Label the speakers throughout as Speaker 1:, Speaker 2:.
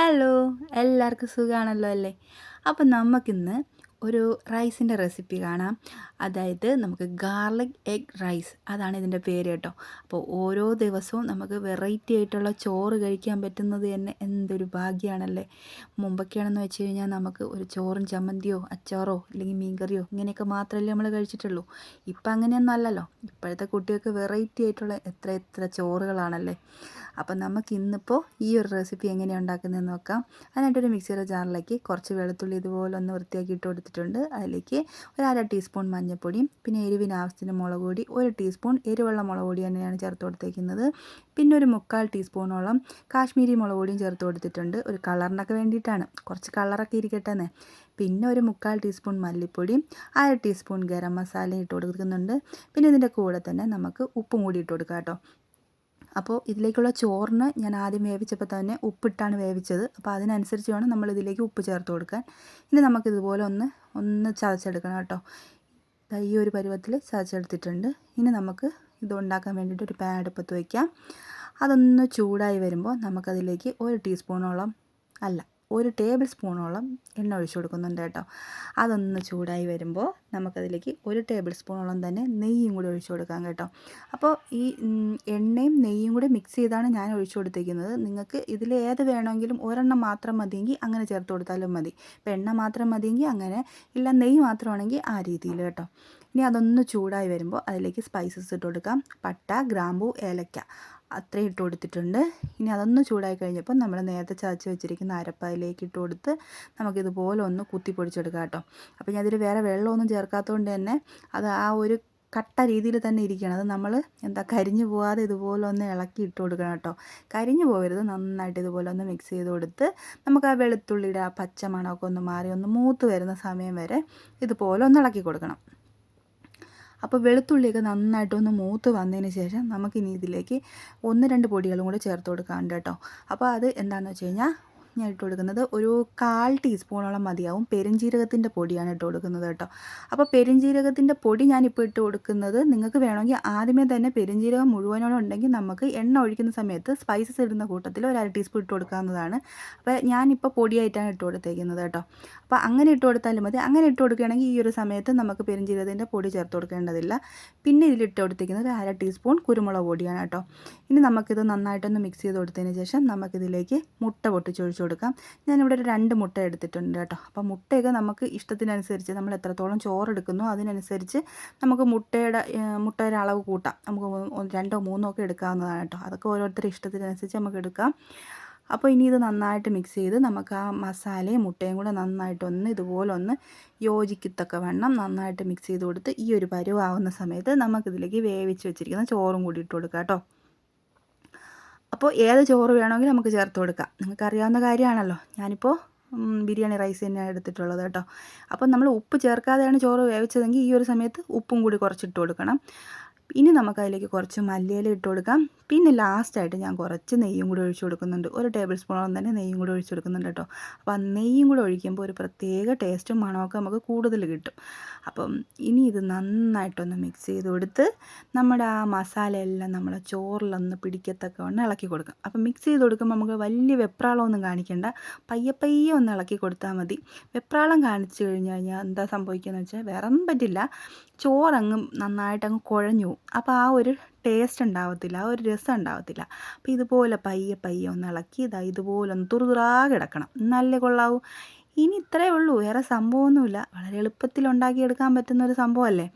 Speaker 1: Hello, എല്ലാവർക്കും സുഖമാണല്ലോ അല്ലേ? അപ്പം നമുക്കിന്ന് ഒരു റൈസിൻ്റെ റെസിപ്പി കാണാം. അതായത് നമുക്ക് ഗാർലിക് എഗ് റൈസ്, അതാണ് ഇതിൻ്റെ പേര് കേട്ടോ. അപ്പോൾ ഓരോ ദിവസവും നമുക്ക് വെറൈറ്റി ആയിട്ടുള്ള ചോറ് കഴിക്കാൻ പറ്റുന്നത് തന്നെ എന്തൊരു ഭാഗ്യമാണല്ലേ. മുമ്പൊക്കെയാണെന്ന് വെച്ച് കഴിഞ്ഞാൽ നമുക്ക് ഒരു ചോറും ചമ്മന്തിയോ അച്ചാറോ അല്ലെങ്കിൽ മീൻകറിയോ ഇങ്ങനെയൊക്കെ മാത്രമല്ലേ നമ്മൾ കഴിച്ചിട്ടുള്ളൂ. ഇപ്പം അങ്ങനെയൊന്നും അല്ലല്ലോ. ഇപ്പോഴത്തെ കുട്ടികൾക്ക് വെറൈറ്റി ആയിട്ടുള്ള എത്ര എത്ര ചോറുകളാണല്ലേ. അപ്പം നമുക്ക് ഇന്നിപ്പോൾ ഈ ഒരു റെസിപ്പി എങ്ങനെയാണ് ഉണ്ടാക്കുന്നതെന്ന് നോക്കാം. അതിനായിട്ടൊരു മിക്സിയുടെ ജാറിലേക്ക് കുറച്ച് വെളുത്തുള്ളി ഇതുപോലെ ഒന്ന് വൃത്തിയാക്കി ഇട്ട് കൊടുത്തിട്ടുണ്ട്. അതിലേക്ക് ഒരു 1/2 ടീസ്പൂൺ മഞ്ഞൾപ്പൊടിയും പിന്നെ എരിവിന് ആവശ്യത്തിന് മുളക് പൊടി, 1 ടീസ്പൂൺ എരിവുള്ള മുളക് പൊടി തന്നെയാണ് ചേർത്ത് കൊടുത്തേക്കുന്നത്. പിന്നെ ഒരു 3/4 ടീസ്പൂണോളം കാശ്മീരി മുളക് പൊടിയും ചേർത്ത് കൊടുത്തിട്ടുണ്ട്. ഒരു കളറിനൊക്കെ വേണ്ടിയിട്ടാണ്, കുറച്ച് കളറൊക്കെ ഇരിക്കട്ടെ. പിന്നെ ഒരു 3/4 ടീസ്പൂൺ മല്ലിപ്പൊടിയും 1/2 ടീസ്പൂൺ ഗരം മസാലയും ഇട്ട് കൊടുക്കുന്നുണ്ട്. പിന്നെ ഇതിൻ്റെ കൂടെ തന്നെ നമുക്ക് ഉപ്പും കൂടി ഇട്ട് കൊടുക്കാം കേട്ടോ. അപ്പോൾ ഇതിലേക്കുള്ള ചോറിന് ഞാൻ ആദ്യം വേവിച്ചപ്പോൾ തന്നെ ഉപ്പിട്ടാണ് വേവിച്ചത്. അപ്പോൾ അതിനനുസരിച്ച് വേണം നമ്മളിതിലേക്ക് ഉപ്പ് ചേർത്ത് കൊടുക്കാൻ. ഇനി നമുക്കിതുപോലെ ഒന്ന് ചതച്ചെടുക്കണം കേട്ടോ. ഈ ഒരു പരുവത്തിൽ ചതച്ചെടുത്തിട്ടുണ്ട്. ഇനി നമുക്ക് ഇത് ഉണ്ടാക്കാൻ വേണ്ടിയിട്ട് ഒരു പാൻ അടുപ്പത്ത് വയ്ക്കാം. അതൊന്ന് ചൂടായി വരുമ്പോൾ നമുക്കതിലേക്ക് 1 ടീസ്പൂണോളം അല്ല 1 ടേബിൾ സ്പൂണോളം എണ്ണ ഒഴിച്ചു കൊടുക്കുന്നുണ്ട് കേട്ടോ. അതൊന്ന് ചൂടായി വരുമ്പോൾ നമുക്കതിലേക്ക് 1 ടേബിൾ സ്പൂണോളം തന്നെ നെയ്യും കൂടി ഒഴിച്ചു കൊടുക്കാം കേട്ടോ. അപ്പോൾ ഈ എണ്ണയും നെയ്യും കൂടി മിക്സ് ചെയ്താണ് ഞാൻ ഒഴിച്ചു കൊടുത്തിരിക്കുന്നത്. നിങ്ങൾക്ക് ഇതിൽ ഏത് വേണമെങ്കിലും ഒരെണ്ണം മാത്രം മതിയെങ്കിൽ അങ്ങനെ ചേർത്ത് കൊടുത്താലും മതി. ഇപ്പോൾ എണ്ണ മാത്രം മതിയെങ്കിൽ അങ്ങനെ, ഇല്ല നെയ്യ് മാത്രമാണെങ്കിൽ ആ രീതിയിൽ കേട്ടോ. ഇനി അതൊന്ന് ചൂടായി വരുമ്പോൾ അതിലേക്ക് സ്പൈസസ് ഇട്ട് കൊടുക്കാം. പട്ട, ഗ്രാമ്പൂ, ഏലക്ക അത്രയും ഇട്ട് കൊടുത്തിട്ടുണ്ട്. ഇനി അതൊന്ന് ചൂടായി കഴിഞ്ഞപ്പോൾ നമ്മൾ നേരത്തെ ചതച്ച് വെച്ചിരിക്കുന്ന അരപ്പ് അതിലേക്ക് ഇട്ട് കൊടുത്ത് നമുക്കിതുപോലെ ഒന്ന് കുത്തി പൊടിച്ചെടുക്കാം കേട്ടോ. അപ്പോൾ ഞാൻ അതിൽ വേറെ വെള്ളമൊന്നും ചേർക്കാത്തതുകൊണ്ട് തന്നെ അത് ആ ഒരു കട്ട രീതിയിൽ തന്നെ ഇരിക്കുകയാണ്. അത് നമ്മൾ കരിഞ്ഞു പോകാതെ ഇതുപോലെ ഒന്ന് ഇളക്കി ഇട്ട് കൊടുക്കണം കേട്ടോ. കരിഞ്ഞു പോകരുത്. നന്നായിട്ട് ഇതുപോലെ ഒന്ന് മിക്സ് ചെയ്ത് കൊടുത്ത് നമുക്ക് ആ വെളുത്തുള്ളിയുടെ ആ പച്ച മണമൊക്കെ ഒന്ന് മാറി ഒന്ന് മൂത്ത് വരുന്ന സമയം വരെ ഇതുപോലെ ഒന്ന് ഇളക്കി കൊടുക്കണം. അപ്പോൾ വെളുത്തുള്ളിയൊക്കെ നന്നായിട്ടൊന്ന് മൂത്ത് വന്നതിന് ശേഷം നമുക്കിനി ഇതിലേക്ക് 1-2 പൊടികളും കൂടെ ചേർത്ത് കൊടുക്കാറുണ്ട് കേട്ടോ. അപ്പോൾ അത് എന്താണെന്ന് വെച്ച് കഴിഞ്ഞാൽ ഞാൻ ഇട്ട് കൊടുക്കുന്നത് ഒരു 1/4 ടീസ്പൂണോളം മതിയാവും. പെരുംജീരകത്തിൻ്റെ പൊടിയാണ് ഇട്ട് കൊടുക്കുന്നത് കേട്ടോ. അപ്പോൾ പെരുംജീരകത്തിൻ്റെ പൊടി ഞാനിപ്പോൾ ഇട്ട് കൊടുക്കുന്നത്, നിങ്ങൾക്ക് വേണമെങ്കിൽ ആദ്യമേ തന്നെ പെരുംജീരകം മുഴുവനോളം ഉണ്ടെങ്കിൽ നമുക്ക് എണ്ണ ഒഴിക്കുന്ന സമയത്ത് സ്പൈസസ് ഇടുന്ന കൂട്ടത്തിൽ ഒരു 1/2 ടീസ്പൂൺ ഇട്ട് കൊടുക്കാവുന്നതാണ്. അപ്പോൾ ഞാനിപ്പോൾ പൊടിയായിട്ടാണ് ഇട്ട് കൊടുത്തേക്കുന്നത് കേട്ടോ. അപ്പോൾ അങ്ങനെ ഇട്ട് കൊടുത്താലും മതി. അങ്ങനെ ഇട്ട് കൊടുക്കുകയാണെങ്കിൽ ഈ ഒരു സമയത്ത് നമുക്ക് പെരുംജീരകത്തിൻ്റെ പൊടി ചേർത്ത് കൊടുക്കേണ്ടതില്ല. പിന്നെ ഇതിലിട്ട് കൊടുത്തിരിക്കുന്നത് 1/2 ടീസ്പൂൺ കുരുമുളക് പൊടിയാണ് കേട്ടോ. ഇനി നമുക്കിത് നന്നായിട്ടൊന്ന് മിക്സ് ചെയ്ത് കൊടുത്തതിന് ശേഷം നമുക്കിതിലേക്ക് മുട്ട പൊട്ടിച്ചൊഴിച്ച് കൊടുക്കാം. ഞാനിവിടെ ഒരു 2 മുട്ട എടുത്തിട്ടുണ്ട് കേട്ടോ. അപ്പോൾ മുട്ടയൊക്കെ നമുക്ക് ഇഷ്ടത്തിനനുസരിച്ച് നമ്മൾ എത്രത്തോളം ചോറെടുക്കുന്നോ അതിനനുസരിച്ച് നമുക്ക് മുട്ടയുടെ അളവ് കൂട്ടാം. നമുക്ക് 2 or 3 ഒക്കെ എടുക്കാവുന്നതാണ് കേട്ടോ. അതൊക്കെ ഓരോരുത്തരുടെ ഇഷ്ടത്തിനനുസരിച്ച് നമുക്ക് എടുക്കാം. അപ്പോൾ ഇനി ഇത് നന്നായിട്ട് മിക്സ് ചെയ്ത് നമുക്ക് ആ മസാലയും മുട്ടയും കൂടെ നന്നായിട്ടൊന്ന് ഇതുപോലെ ഒന്ന് യോജിക്കത്തക്ക വണ്ണം നന്നായിട്ട് മിക്സ് ചെയ്ത് കൊടുത്ത് ഈ ഒരു പരുവാകുന്ന സമയത്ത് നമുക്കിതിലേക്ക് വേവിച്ച് വെച്ചിരിക്കുന്ന ചോറും കൂടി ഇട്ട് കൊടുക്കാം കേട്ടോ. അപ്പോൾ ഏത് ചോറ് വേണമെങ്കിലും നമുക്ക് ചേർത്ത് കൊടുക്കാം. നിങ്ങൾക്കറിയാവുന്ന കാര്യമാണല്ലോ. ഞാനിപ്പോൾ ബിരിയാണി റൈസ് തന്നെയാണ് എടുത്തിട്ടുള്ളത് കേട്ടോ. അപ്പോൾ നമ്മൾ ഉപ്പ് ചേർക്കാതെയാണ് ചോറ് വേവിച്ചതെങ്കിൽ ഈ ഒരു സമയത്ത് ഉപ്പും കൂടി കുറച്ചിട്ട് കൊടുക്കണം. ഇനി നമുക്കതിലേക്ക് കുറച്ച് മല്ലിയില ഇട്ട് കൊടുക്കാം. പിന്നെ ലാസ്റ്റായിട്ട് ഞാൻ കുറച്ച് നെയ്യും കൂടി ഒഴിച്ച് കൊടുക്കുന്നുണ്ട്. 1 ടേബിൾ സ്പൂണോളം തന്നെ നെയ്യും കൂടി ഒഴിച്ച് കൊടുക്കുന്നുണ്ട് കേട്ടോ. അപ്പോൾ ആ നെയ്യും കൂടി ഒഴിക്കുമ്പോൾ ഒരു പ്രത്യേക ടേസ്റ്റും മണമൊക്കെ നമുക്ക് കൂടുതൽ കിട്ടും. അപ്പം ഇനി ഇത് നന്നായിട്ടൊന്ന് മിക്സ് ചെയ്ത് കൊടുത്ത് നമ്മുടെ ആ മസാലയെല്ലാം നമ്മളെ ചോറിലൊന്ന് പിടിക്കത്തക്കവണ്ണം ഇളക്കി കൊടുക്കാം. അപ്പം മിക്സ് ചെയ്ത് കൊടുക്കുമ്പോൾ നമുക്ക് വലിയ വെപ്രാളമൊന്നും കാണിക്കേണ്ട. പയ്യെ പയ്യെ ഒന്ന് ഇളക്കി കൊടുത്താൽ മതി. വെപ്രാളം കാണിച്ചു കഴിഞ്ഞ് കഴിഞ്ഞാൽ എന്താ സംഭവിക്കുകയെന്ന് വെച്ചാൽ വേറെ ഒന്നും പറ്റില്ല, ചോറങ്ങ് നന്നായിട്ടങ്ങ് കുഴഞ്ഞു പോകും. അപ്പോൾ ആ ഒരു ടേസ്റ്റ് ഉണ്ടാവത്തില്ല, ആ ഒരു രസം ഉണ്ടാവത്തില്ല. അപ്പോൾ ഇതുപോലെ പയ്യെ പയ്യെ ഒന്ന് ഇളക്കി ഇതുപോലെ ഒന്ന് തുറുതുറാ കിടക്കണം, നല്ല കൊള്ളാവൂ. ഇനി ഇത്രയേ ഉള്ളൂ, വേറെ സംഭവമൊന്നുമില്ല. വളരെ എളുപ്പത്തിൽ ഉണ്ടാക്കിയെടുക്കാൻ പറ്റുന്ന ഒരു സംഭവമല്ലേ.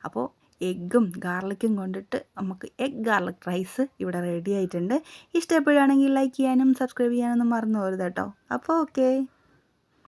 Speaker 1: അപ്പോൾ എഗ്ഗും ഗാർലിക്കും കൊണ്ടിട്ട് നമുക്ക് എഗ് ഗാർലിക് റൈസ് ഇവിടെ റെഡി ആയിട്ടുണ്ട്. ഇഷ്ടപ്പെടുകയാണെങ്കിൽ ലൈക്ക് ചെയ്യാനും സബ്സ്ക്രൈബ് ചെയ്യാനൊന്നും മറന്നു പോകരുത് കേട്ടോ. അപ്പോൾ ഓക്കെ.